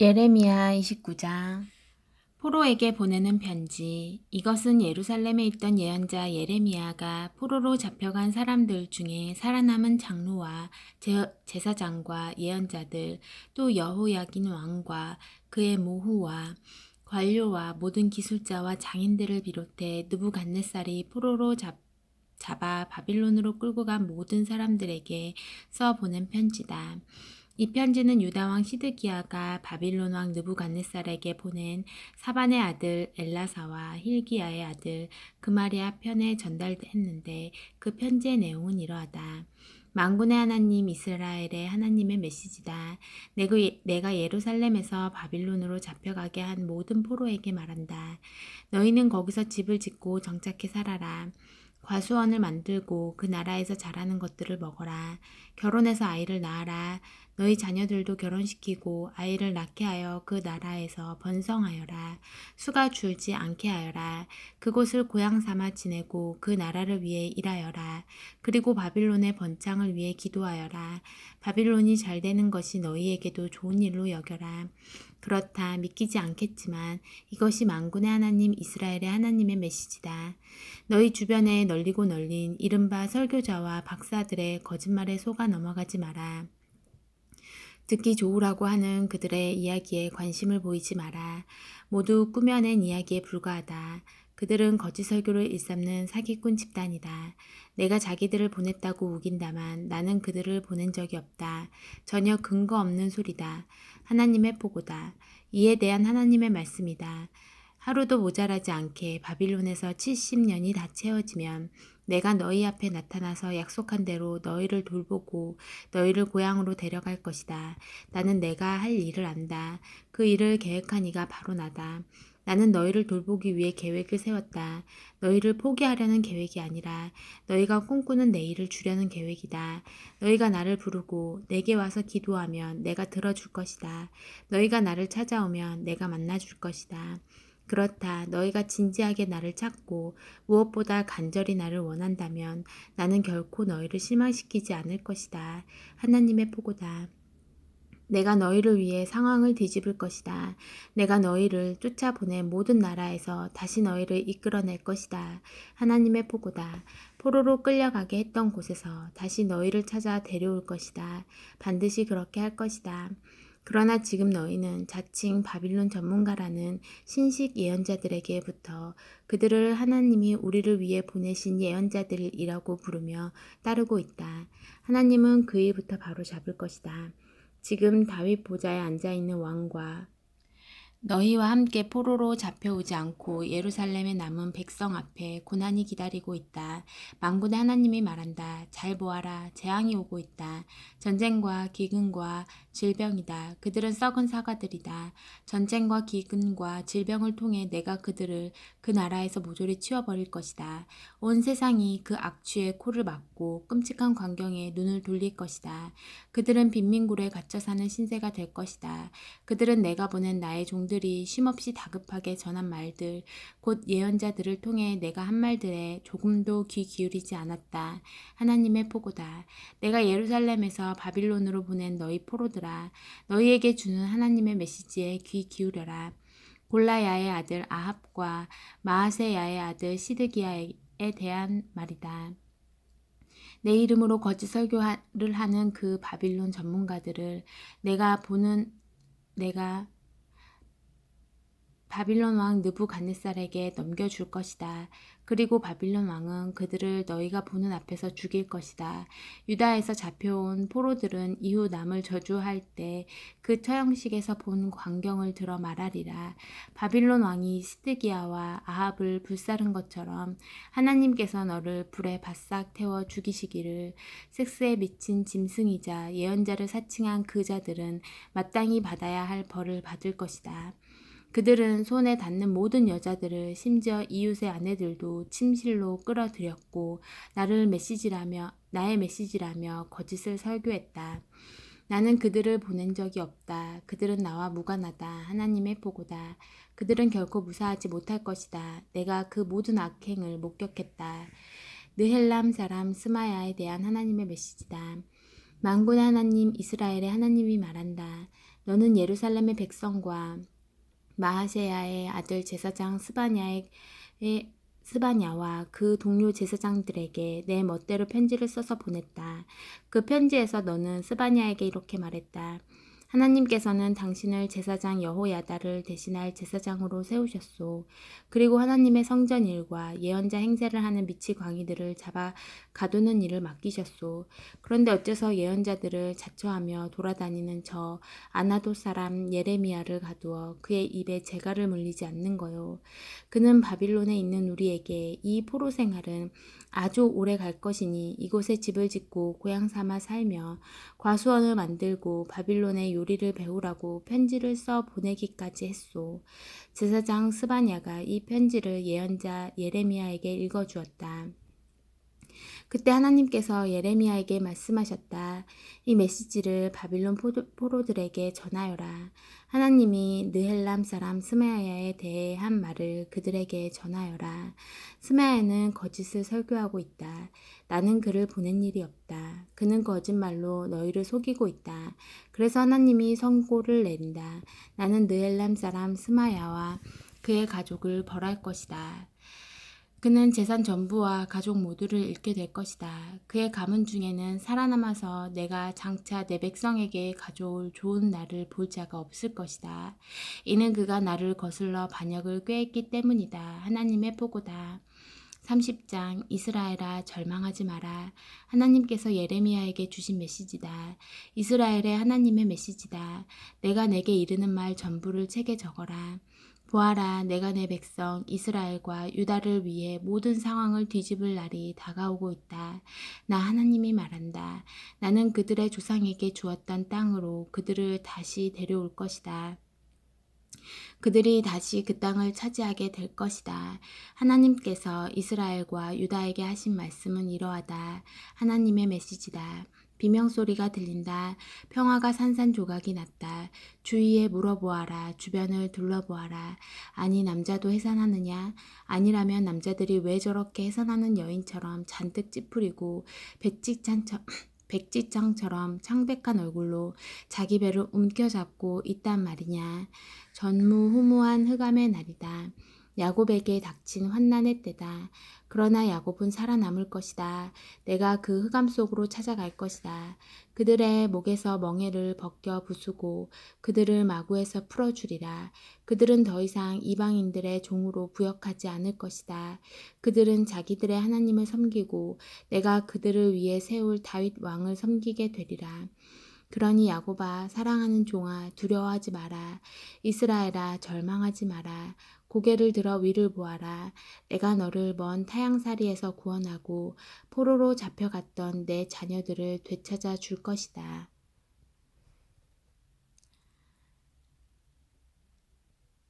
예레미야 29장. 포로에게 보내는 편지. 이것은 예루살렘에 있던 예언자 예레미야가 포로로 잡혀간 사람들 중에 살아남은 장로와 제사장과 예언자들, 또 여호야긴 왕과 그의 모후와 관료와 모든 기술자와 장인들을 비롯해 느부갓네살이 포로로 잡아 바빌론으로 끌고 간 모든 사람들에게 써 보낸 편지다. 이 편지는 유다 왕 시드기야가 바빌론 왕 느부갓네살에게 보낸 사반의 아들 엘라사와 힐기야의 아들 그마리아 편에 전달했는데, 그 편지의 내용은 이러하다. 만군의 하나님 이스라엘의 하나님의 메시지다. 내가 예루살렘에서 바빌론으로 잡혀가게 한 모든 포로에게 말한다. 너희는 거기서 집을 짓고 정착해 살아라. 과수원을 만들고 그 나라에서 자라는 것들을 먹어라. 결혼해서 아이를 낳아라. 너희 자녀들도 결혼시키고 아이를 낳게 하여 그 나라에서 번성하여라. 수가 줄지 않게 하여라. 그곳을 고향 삼아 지내고 그 나라를 위해 일하여라. 그리고 바빌론의 번창을 위해 기도하여라. 바빌론이 잘 되는 것이 너희에게도 좋은 일로 여겨라. 그렇다 믿기지 않겠지만 이것이 만군의 하나님 이스라엘의 하나님의 메시지다. 너희 주변에 널리고 널린 이른바 설교자와 박사들의 거짓말에 속아 넘어가지 마라. 듣기 좋으라고 하는 그들의 이야기에 관심을 보이지 마라. 모두 꾸며낸 이야기에 불과하다. 그들은 거짓 설교를 일삼는 사기꾼 집단이다. 내가 자기들을 보냈다고 우긴다만 나는 그들을 보낸 적이 없다. 전혀 근거 없는 소리다. 하나님의 보고다. 이에 대한 하나님의 말씀이다. 하루도 모자라지 않게 바빌론에서 70년이 다 채워지면 내가 너희 앞에 나타나서 약속한 대로 너희를 돌보고 너희를 고향으로 데려갈 것이다. 나는 내가 할 일을 안다. 그 일을 계획한 이가 바로 나다. 나는 너희를 돌보기 위해 계획을 세웠다. 너희를 포기하려는 계획이 아니라 너희가 꿈꾸는 내일을 주려는 계획이다. 너희가 나를 부르고 내게 와서 기도하면 내가 들어줄 것이다. 너희가 나를 찾아오면 내가 만나줄 것이다. 그렇다. 너희가 진지하게 나를 찾고 무엇보다 간절히 나를 원한다면 나는 결코 너희를 실망시키지 않을 것이다. 하나님의 포고다. 내가 너희를 위해 상황을 뒤집을 것이다. 내가 너희를 쫓아보낸 모든 나라에서 다시 너희를 이끌어낼 것이다. 하나님의 포고다. 포로로 끌려가게 했던 곳에서 다시 너희를 찾아 데려올 것이다. 반드시 그렇게 할 것이다. 그러나 지금 너희는 자칭 바빌론 전문가라는 신식 예언자들에게부터 그들을 하나님이 우리를 위해 보내신 예언자들이라고 부르며 따르고 있다. 하나님은 그 일부터 바로 잡을 것이다. 지금 다윗 보좌에 앉아있는 왕과 너희와 함께 포로로 잡혀오지 않고 예루살렘에 남은 백성 앞에 고난이 기다리고 있다. 만군의 하나님이 말한다. 잘 보아라. 재앙이 오고 있다. 전쟁과 기근과 질병이다. 그들은 썩은 사과들이다. 전쟁과 기근과 질병을 통해 내가 그들을 그 나라에서 모조리 치워버릴 것이다. 온 세상이 그 악취에 코를 막고 끔찍한 광경에 눈을 돌릴 것이다. 그들은 빈민굴에 갇혀 사는 신세가 될 것이다. 그들은 내가 보낸 나의 종들이 쉼없이 다급하게 전한 말들, 곧 예언자들을 통해 내가 한 말들에 조금도 귀 기울이지 않았다. 하나님의 포고다. 내가 예루살렘에서 바빌론으로 보낸 너희 포로들아, 너희에게 주는 하나님의 메시지에 귀 기울여라. 골라야의 아들 아합과 마아세야의 아들 시드기야에 대한 말이다. 내 이름으로 거짓 설교를 하는 그 바빌론 전문가들을 내가 바빌론 왕 느부갓네살에게 넘겨줄 것이다. 그리고 바빌론 왕은 그들을 너희가 보는 앞에서 죽일 것이다. 유다에서 잡혀온 포로들은 이후 남을 저주할 때 그 처형식에서 본 광경을 들어 말하리라. 바빌론 왕이 시드기야와 아합을 불사른 것처럼 하나님께서 너를 불에 바싹 태워 죽이시기를. 섹스에 미친 짐승이자 예언자를 사칭한 그 자들은 마땅히 받아야 할 벌을 받을 것이다. 그들은 손에 닿는 모든 여자들을, 심지어 이웃의 아내들도 침실로 끌어들였고 나의 메시지라며 거짓을 설교했다. 나는 그들을 보낸 적이 없다. 그들은 나와 무관하다. 하나님의 보고다. 그들은 결코 무사하지 못할 것이다. 내가 그 모든 악행을 목격했다. 느헬람 사람 스마야에 대한 하나님의 메시지다. 만군의 하나님 이스라엘의 하나님이 말한다. 너는 예루살렘의 백성과 마하세야의 아들 제사장 스바냐와 그 동료 제사장들에게 내 멋대로 편지를 써서 보냈다. 그 편지에서 너는 스바냐에게 이렇게 말했다. 하나님께서는 당신을 제사장 여호야다를 대신할 제사장으로 세우셨소. 그리고 하나님의 성전 일과 예언자 행세를 하는 미치 광이들을 잡아 가두는 일을 맡기셨소. 그런데 어째서 예언자들을 자처하며 돌아다니는 저 아나돗 사람 예레미야를 가두어 그의 입에 재갈을 물리지 않는 거요. 그는 바빌론에 있는 우리에게 이 포로 생활은 아주 오래 갈 것이니 이곳에 집을 짓고 고향 삼아 살며 과수원을 만들고 바빌론의 요리를 배우라고 편지를 써 보내기까지 했소. 제사장 스바냐가 이 편지를 예언자 예레미야에게 읽어주었다. 그때 하나님께서 예레미야에게 말씀하셨다. 이 메시지를 바빌론 포로들에게 전하여라. 하나님이 느헬람 사람 스마야에 대해 한 말을 그들에게 전하여라. 스마야는 거짓을 설교하고 있다. 나는 그를 보낸 일이 없다. 그는 거짓말로 너희를 속이고 있다. 그래서 하나님이 선고를 내린다. 나는 느헬람 사람 스마야와 그의 가족을 벌할 것이다. 그는 재산 전부와 가족 모두를 잃게 될 것이다. 그의 가문 중에는 살아남아서 내가 장차 내 백성에게 가져올 좋은 날을 볼 자가 없을 것이다. 이는 그가 나를 거슬러 반역을 꾀했기 때문이다. 하나님의 보고다. 30장 이스라엘아 절망하지 마라. 하나님께서 예레미야에게 주신 메시지다. 이스라엘의 하나님의 메시지다. 내가 내게 이르는 말 전부를 책에 적어라. 보아라, 내가 내 백성 이스라엘과 유다를 위해 모든 상황을 뒤집을 날이 다가오고 있다. 나 하나님이 말한다. 나는 그들의 조상에게 주었던 땅으로 그들을 다시 데려올 것이다. 그들이 다시 그 땅을 차지하게 될 것이다. 하나님께서 이스라엘과 유다에게 하신 말씀은 이러하다. 하나님의 메시지다. 비명소리가 들린다. 평화가 산산조각이 났다. 주위에 물어보아라. 주변을 둘러보아라. 아니 남자도 해산하느냐? 아니라면 남자들이 왜 저렇게 해산하는 여인처럼 잔뜩 찌푸리고 백지장처럼 창백한 얼굴로 자기 배를 움켜잡고 있단 말이냐. 전무후무한 흑암의 날이다. 야곱에게 닥친 환난의 때다. 그러나 야곱은 살아남을 것이다. 내가 그 흑암 속으로 찾아갈 것이다. 그들의 목에서 멍에를 벗겨 부수고 그들을 마구에서 풀어주리라. 그들은 더 이상 이방인들의 종으로 부역하지 않을 것이다. 그들은 자기들의 하나님을 섬기고 내가 그들을 위해 세울 다윗 왕을 섬기게 되리라. 그러니 야곱아 사랑하는 종아 두려워하지 마라. 이스라엘아 절망하지 마라. 고개를 들어 위를 보아라. 내가 너를 먼 타향살이에서 구원하고 포로로 잡혀갔던 내 자녀들을 되찾아 줄 것이다.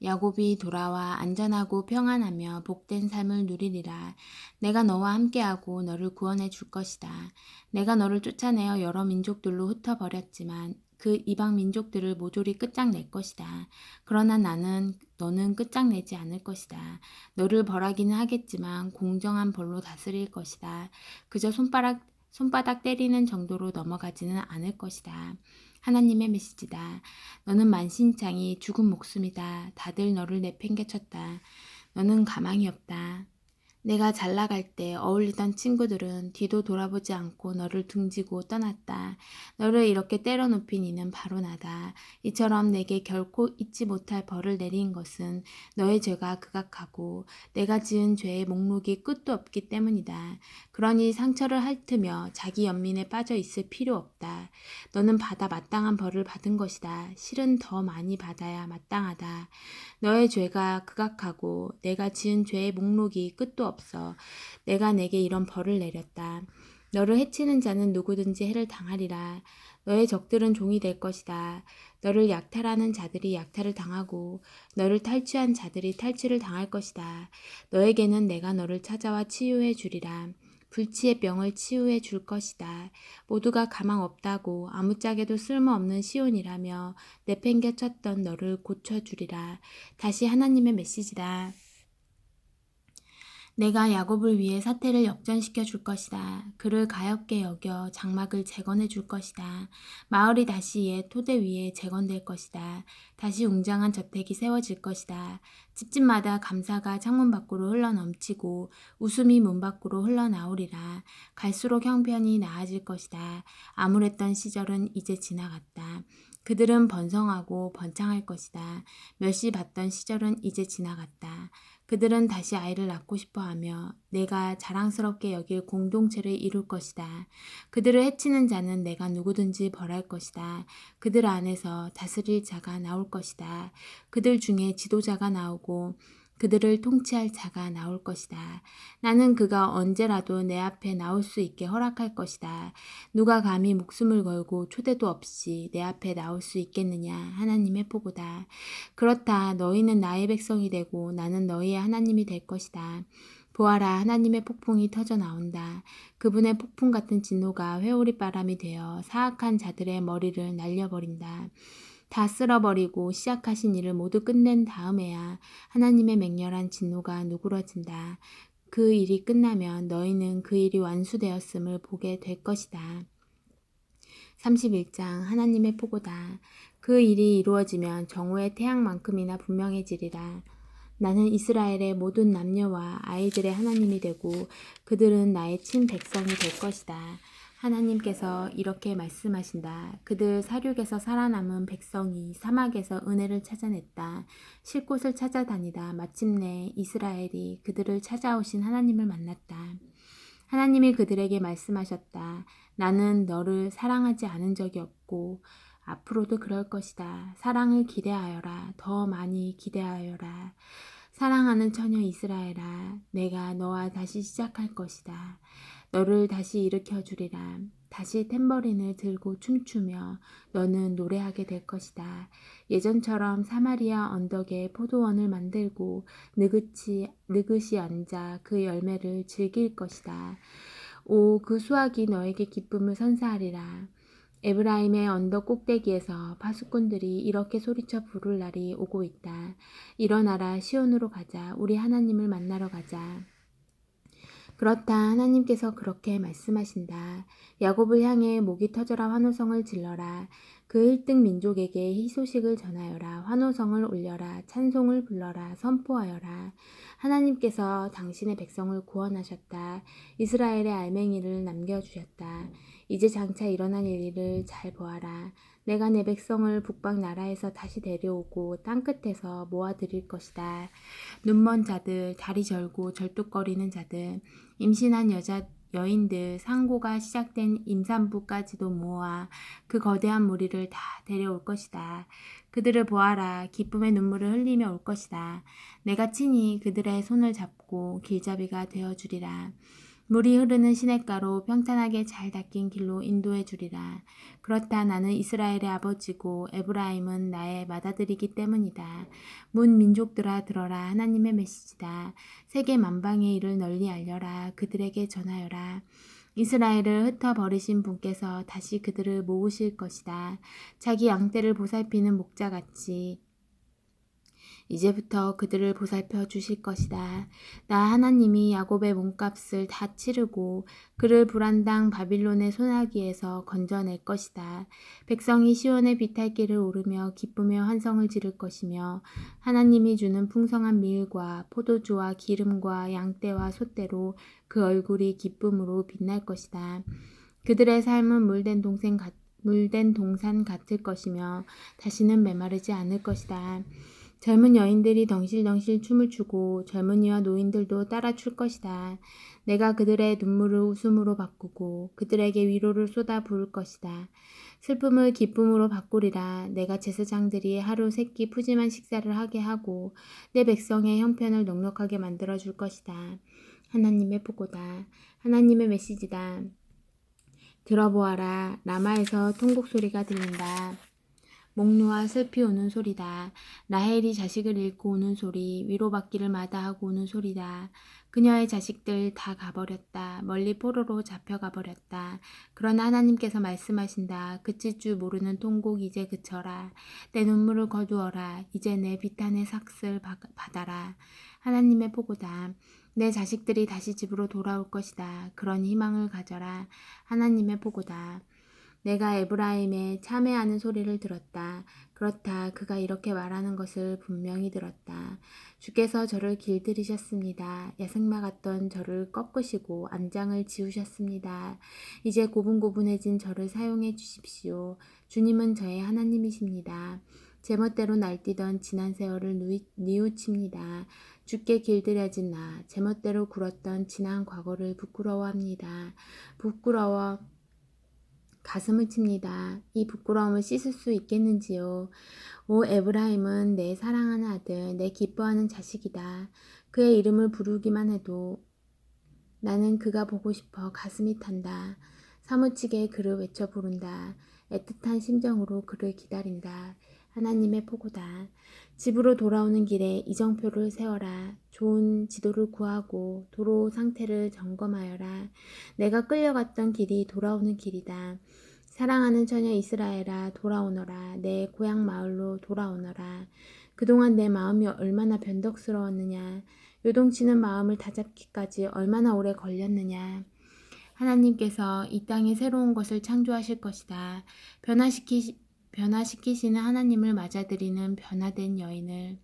야곱이 돌아와 안전하고 평안하며 복된 삶을 누리리라. 내가 너와 함께하고 너를 구원해 줄 것이다. 내가 너를 쫓아내어 여러 민족들로 흩어버렸지만 그 이방 민족들을 모조리 끝장낼 것이다. 그러나 너는 끝장내지 않을 것이다. 너를 벌하기는 하겠지만 공정한 벌로 다스릴 것이다. 그저 손바닥 때리는 정도로 넘어가지는 않을 것이다. 하나님의 메시지다. 너는 만신창이 죽은 목숨이다. 다들 너를 내팽개쳤다. 너는 가망이 없다. 내가 잘 나갈 때 어울리던 친구들은 뒤도 돌아보지 않고 너를 등지고 떠났다. 너를 이렇게 때려눕힌 이는 바로 나다. 이처럼 내게 결코 잊지 못할 벌을 내린 것은 너의 죄가 극악하고 내가 지은 죄의 목록이 끝도 없기 때문이다. 그러니 상처를 핥으며 자기 연민에 빠져 있을 필요 없다. 너는 받아 마땅한 벌을 받은 것이다. 실은 더 많이 받아야 마땅하다. 너의 죄가 극악하고 내가 지은 죄의 목록이 끝도 없어. 내가 내게 이런 벌을 내렸다. 너를 해치는 자는 누구든지 해를 당하리라. 너의 적들은 종이 될 것이다. 너를 약탈하는 자들이 약탈을 당하고 너를 탈취한 자들이 탈취를 당할 것이다. 너에게는 내가 너를 찾아와 치유해 주리라. 불치의 병을 치유해 줄 것이다. 모두가 가망 없다고 아무짝에도 쓸모없는 시온이라며 내팽개쳤던 너를 고쳐주리라. 다시 하나님의 메시지다. 내가 야곱을 위해 사태를 역전시켜 줄 것이다. 그를 가엾게 여겨 장막을 재건해 줄 것이다. 마을이 다시 옛 토대 위에 재건될 것이다. 다시 웅장한 저택이 세워질 것이다. 집집마다 감사가 창문 밖으로 흘러넘치고 웃음이 문 밖으로 흘러나오리라. 갈수록 형편이 나아질 것이다. 암울했던 시절은 이제 지나갔다. 그들은 번성하고 번창할 것이다. 멸시받던 시절은 이제 지나갔다. 그들은 다시 아이를 낳고 싶어 하며 내가 자랑스럽게 여길 공동체를 이룰 것이다. 그들을 해치는 자는 내가 누구든지 벌할 것이다. 그들 안에서 다스릴 자가 나올 것이다. 그들 중에 지도자가 나오고 그들을 통치할 자가 나올 것이다. 나는 그가 언제라도 내 앞에 나올 수 있게 허락할 것이다. 누가 감히 목숨을 걸고 초대도 없이 내 앞에 나올 수 있겠느냐. 하나님의 포고다. 그렇다. 너희는 나의 백성이 되고 나는 너희의 하나님이 될 것이다. 보아라, 하나님의 폭풍이 터져 나온다. 그분의 폭풍 같은 진노가 회오리 바람이 되어 사악한 자들의 머리를 날려버린다. 다 쓸어버리고 시작하신 일을 모두 끝낸 다음에야 하나님의 맹렬한 진노가 누그러진다. 그 일이 끝나면 너희는 그 일이 완수되었음을 보게 될 것이다. 31장 하나님의 포고다. 그 일이 이루어지면 정오의 태양만큼이나 분명해지리라. 나는 이스라엘의 모든 남녀와 아이들의 하나님이 되고 그들은 나의 친백성이 될 것이다. 하나님께서 이렇게 말씀하신다. 그들 사륙에서 살아남은 백성이 사막에서 은혜를 찾아냈다. 쉴 곳을 찾아다니다 마침내 이스라엘이 그들을 찾아오신 하나님을 만났다. 하나님이 그들에게 말씀하셨다. 나는 너를 사랑하지 않은 적이 없고 앞으로도 그럴 것이다. 사랑을 기대하여라. 더 많이 기대하여라. 사랑하는 처녀 이스라엘아, 내가 너와 다시 시작할 것이다. 너를 다시 일으켜 주리라. 다시 탬버린을 들고 춤추며 너는 노래하게 될 것이다. 예전처럼 사마리아 언덕에 포도원을 만들고 느긋이 앉아 그 열매를 즐길 것이다. 오, 그 수확이 너에게 기쁨을 선사하리라. 에브라임의 언덕 꼭대기에서 파수꾼들이 이렇게 소리쳐 부를 날이 오고 있다. 일어나라, 시온으로 가자. 우리 하나님을 만나러 가자. 그렇다. 하나님께서 그렇게 말씀하신다. 야곱을 향해 목이 터져라 환호성을 질러라. 그 1등 민족에게 희소식을 전하여라. 환호성을 올려라. 찬송을 불러라. 선포하여라. 하나님께서 당신의 백성을 구원하셨다. 이스라엘의 알맹이를 남겨주셨다. 이제 장차 일어날 일을 잘 보아라. 내가 내 백성을 북방 나라에서 다시 데려오고 땅끝에서 모아드릴 것이다. 눈먼 자들, 다리 절고 절뚝거리는 자들, 임신한 여인들, 상고가 시작된 임산부까지도 모아 그 거대한 무리를 다 데려올 것이다. 그들을 보아라. 기쁨의 눈물을 흘리며 올 것이다. 내가 친히 그들의 손을 잡고 길잡이가 되어주리라. 물이 흐르는 시냇가로 평탄하게 잘 닦인 길로 인도해 주리라. 그렇다. 나는 이스라엘의 아버지고 에브라임은 나의 맏아들이기 때문이다. 문 민족들아 들어라. 하나님의 메시지다. 세계 만방의 일을 널리 알려라. 그들에게 전하여라. 이스라엘을 흩어버리신 분께서 다시 그들을 모으실 것이다. 자기 양떼를 보살피는 목자같이 이제부터 그들을 보살펴 주실 것이다. 나 하나님이 야곱의 몸값을 다 치르고 그를 불안당 바빌론의 소나기에서 건져낼 것이다. 백성이 시온의 비탈길을 오르며 기쁘며 환성을 지를 것이며 하나님이 주는 풍성한 밀과 포도주와 기름과 양떼와 소떼로 그 얼굴이 기쁨으로 빛날 것이다. 그들의 삶은 물된 동산 같을 것이며 다시는 메마르지 않을 것이다. 젊은 여인들이 덩실덩실 춤을 추고 젊은이와 노인들도 따라 출 것이다. 내가 그들의 눈물을 웃음으로 바꾸고 그들에게 위로를 쏟아 부을 것이다. 슬픔을 기쁨으로 바꾸리라. 내가 제사장들이 하루 세끼 푸짐한 식사를 하게 하고 내 백성의 형편을 넉넉하게 만들어 줄 것이다. 하나님의 포고다. 하나님의 메시지다. 들어보아라. 라마에서 통곡 소리가 들린다. 목놓아 슬피 우는 소리다. 라헬이 자식을 잃고 우는 소리, 위로받기를 마다하고 우는 소리다. 그녀의 자식들 다 가버렸다. 멀리 포로로 잡혀가버렸다. 그러나 하나님께서 말씀하신다. 그칠 줄 모르는 통곡 이제 그쳐라. 내 눈물을 거두어라. 이제 내 비탄의 삭슬 받아라. 하나님의 포고다. 내 자식들이 다시 집으로 돌아올 것이다. 그런 희망을 가져라. 하나님의 보고다. 내가 에브라임의 참회하는 소리를 들었다. 그렇다. 그가 이렇게 말하는 것을 분명히 들었다. 주께서 저를 길들이셨습니다. 야생마 같던 저를 꺾으시고 안장을 지우셨습니다. 이제 고분고분해진 저를 사용해 주십시오. 주님은 저의 하나님이십니다. 제멋대로 날뛰던 지난 세월을 뉘우칩니다. 주께 길들여진 나, 제멋대로 굴었던 지난 과거를 부끄러워합니다. 부끄러워 가슴을 칩니다. 이 부끄러움을 씻을 수 있겠는지요. 오 에브라임은 내 사랑하는 아들, 내 기뻐하는 자식이다. 그의 이름을 부르기만 해도 나는 그가 보고 싶어 가슴이 탄다. 사무치게 그를 외쳐 부른다. 애틋한 심정으로 그를 기다린다. 하나님의 포고다. 집으로 돌아오는 길에 이정표를 세워라. 좋은 지도를 구하고 도로 상태를 점검하여라. 내가 끌려갔던 길이 돌아오는 길이다. 사랑하는 처녀 이스라엘아 돌아오너라. 내 고향 마을로 돌아오너라. 그동안 내 마음이 얼마나 변덕스러웠느냐. 요동치는 마음을 다잡기까지 얼마나 오래 걸렸느냐. 하나님께서 이 땅에 새로운 것을 창조하실 것이다. 변화시키시는 하나님을 맞아들이는 변화된 여인을.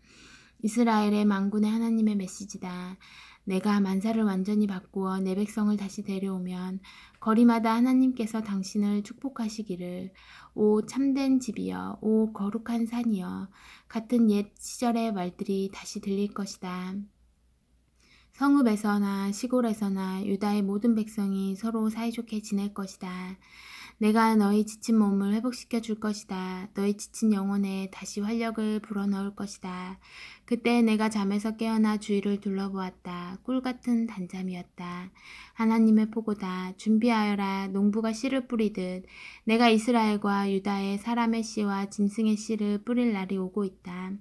이스라엘의 만군의 하나님의 메시지다. 내가 만사를 완전히 바꾸어 내 백성을 다시 데려오면 거리마다 하나님께서 당신을 축복하시기를. 오 참된 집이여, 오 거룩한 산이여, 같은 옛 시절의 말들이 다시 들릴 것이다. 성읍에서나 시골에서나 유다의 모든 백성이 서로 사이좋게 지낼 것이다. 내가 너희 지친 몸을 회복시켜 줄 것이다. 너희 지친 영혼에 다시 활력을 불어넣을 것이다. 그때 내가 잠에서 깨어나 주위를 둘러보았다. 꿀같은 단잠이었다. 하나님의 포고다. 준비하여라. 농부가 씨를 뿌리듯 내가 이스라엘과 유다의 사람의 씨와 짐승의 씨를 뿌릴 날이 오고 있다.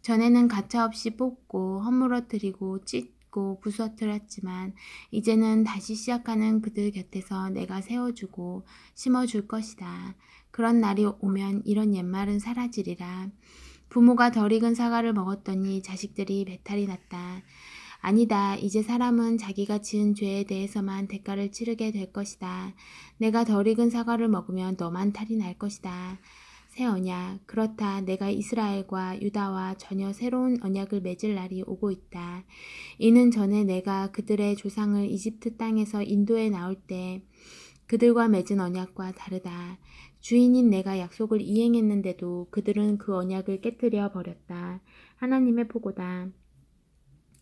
전에는 가차없이 뽑고 허물어뜨리고 찢고 부서뜨렸지만 이제는 다시 시작하는 그들 곁에서 내가 세워주고 심어줄 것이다. 그런 날이 오면 이런 옛말은 사라지리라. 부모가 덜 익은 사과를 먹었더니 자식들이 배탈이 났다. 아니다. 이제 사람은 자기가 지은 죄에 대해서만 대가를 치르게 될 것이다. 내가 덜 익은 사과를 먹으면 너만 탈이 날 것이다. 새 언약. 그렇다. 내가 이스라엘과 유다와 전혀 새로운 언약을 맺을 날이 오고 있다. 이는 전에 내가 그들의 조상을 이집트 땅에서 인도해 나올 때 그들과 맺은 언약과 다르다. 주인인 내가 약속을 이행했는데도 그들은 그 언약을 깨뜨려 버렸다. 하나님의 포고다.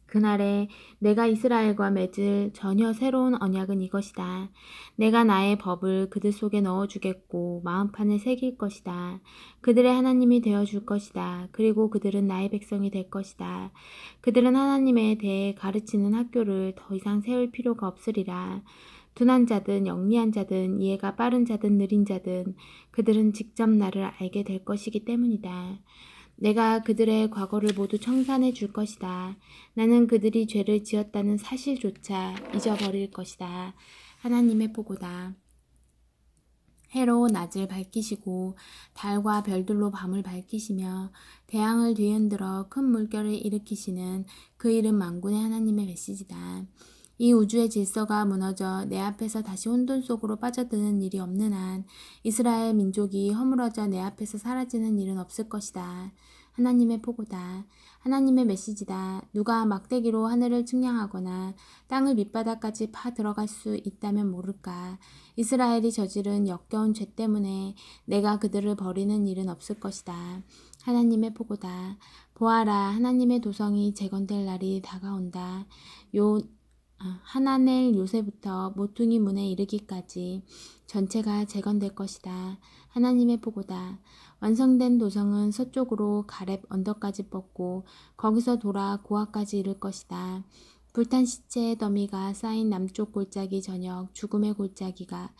그날에 내가 이스라엘과 맺을 전혀 새로운 언약은 이것이다. 내가 나의 법을 그들 속에 넣어주겠고 마음판을 새길 것이다. 그들의 하나님이 되어줄 것이다. 그리고 그들은 나의 백성이 될 것이다. 그들은 하나님에 대해 가르치는 학교를 더 이상 세울 필요가 없으리라. 둔한 자든 영리한 자든 이해가 빠른 자든 느린 자든 그들은 직접 나를 알게 될 것이기 때문이다. 내가 그들의 과거를 모두 청산해 줄 것이다. 나는 그들이 죄를 지었다는 사실조차 잊어버릴 것이다. 하나님의 보고다. 해로 낮을 밝히시고 달과 별들로 밤을 밝히시며 태양을 뒤흔들어 큰 물결을 일으키시는 그 이름 만군의 하나님의 메시지다. 이 우주의 질서가 무너져 내 앞에서 다시 혼돈 속으로 빠져드는 일이 없는 한 이스라엘 민족이 허물어져 내 앞에서 사라지는 일은 없을 것이다. 하나님의 포고다. 하나님의 메시지다. 누가 막대기로 하늘을 측량하거나 땅을 밑바닥까지 파 들어갈 수 있다면 모를까. 이스라엘이 저지른 역겨운 죄 때문에 내가 그들을 버리는 일은 없을 것이다. 하나님의 포고다. 보아라. 하나님의 도성이 재건될 날이 다가온다. 하나넬 요새부터 모퉁이 문에 이르기까지 전체가 재건될 것이다. 하나님의 포고다. 완성된 도성은 서쪽으로 가렙 언덕까지 뻗고 거기서 돌아 고아까지 이를 것이다. 불탄 시체의 더미가 쌓인 남쪽 골짜기 저녁 죽음의 골짜기과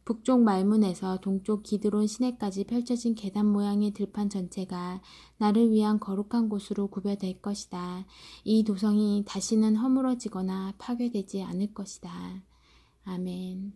북쪽 말문에서 동쪽 기드론 시내까지 펼쳐진 계단 모양의 들판 전체가 나를 위한 거룩한 곳으로 구별될 것이다. 이 도성이 다시는 허물어지거나 파괴되지 않을 것이다. 아멘.